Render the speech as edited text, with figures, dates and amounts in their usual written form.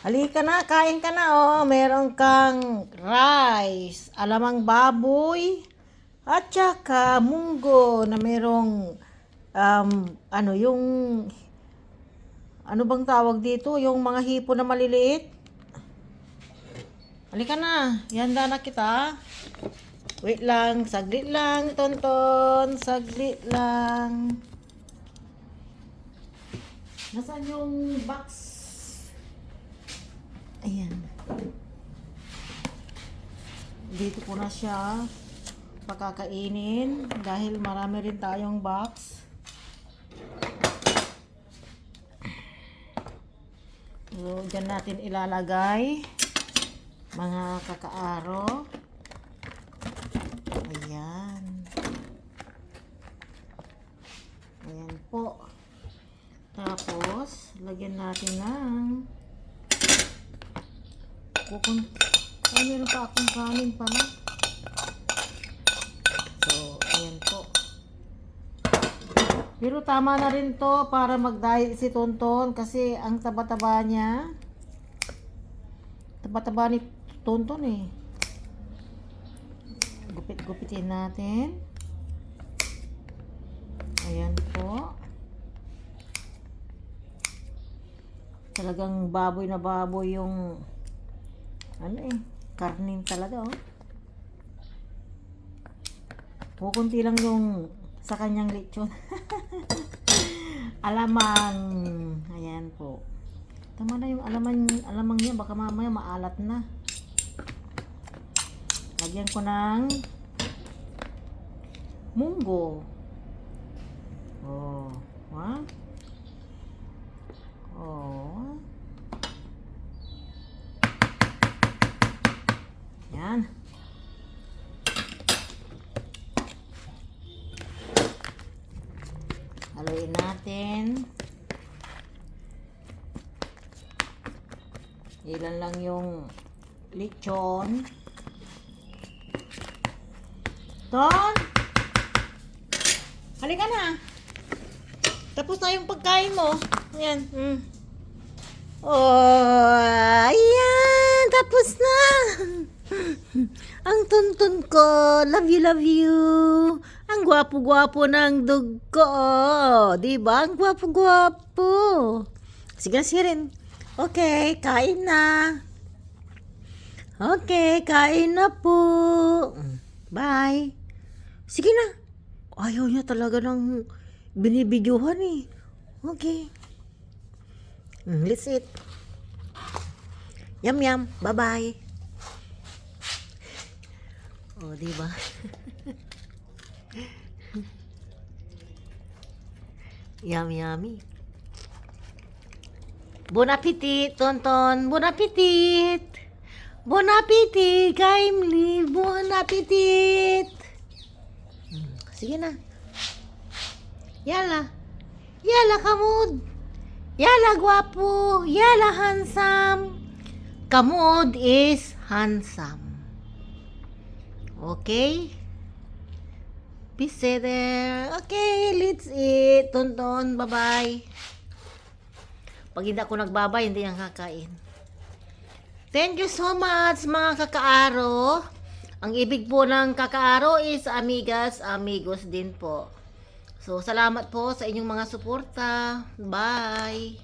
Halika na, kain ka na, oh. Meron kang rice, alamang baboy, at saka munggo na merong, yung, ano bang tawag dito? Yung mga hipo na maliliit. Halika na, ihanda na kita. Wait lang, saglit lang, tonton, saglit lang. Nasaan yung box? Ayan. Dito ko na siya pakakainin dahil marami rin tayong box. So, dyan natin ilalagay mga kakaaro. Ayan. Ayan po. Tapos, lagyan natin ng ay, meron pa akong kanin pala. So, ayan po. Pero tama na rin to para mag-diet si Tonton kasi ang taba-taba niya. Taba-taba ni Tonton eh. Gupit-gupitin natin. Ayan po. Talagang baboy na baboy yung karnin talaga, oh. Kukunti lang yung sa kanyang lechon. Alamang. Ayan po. Tama na yung alamang niya. Baka mamaya maalat na. Lagyan ko ng munggo. Oh. Ha? Oh. Yan. Haluin natin. Ilan lang yung lechon. Ton! Halika na. Tapos na yung pagkain mo. Ayan. Oh, ayan. Tapos na. Ang tuntun ko. Love you, love you. Ang gwapo-gwapo ng dog ko. Diba? Ang gwapo-gwapo. Sige na, sirin. Okay, kain na. Okay, kain na po. Bye. Sige na. Ayaw niya talaga ng binibidyuhan eh. Okay. Let's eat. Yum yum. Bye-bye. Oh, diba? Yummy. Bon appetit, Tonton. Bon appetit. Bon appetit, Kaimli. Bon appetit. Sige na. Yala. Yala, kamod. Yala, guwapo. Yala, handsome. Kamod is handsome. Okay? Peace there. Okay, let's eat. Tonton, bye-bye. Pag hindi ako nagbabay, hindi yan kakain. Thank you so much, mga kakaaro. Ang ibig po ng kakaaro is amigas, amigos din po. So, salamat po sa inyong mga suporta. Bye!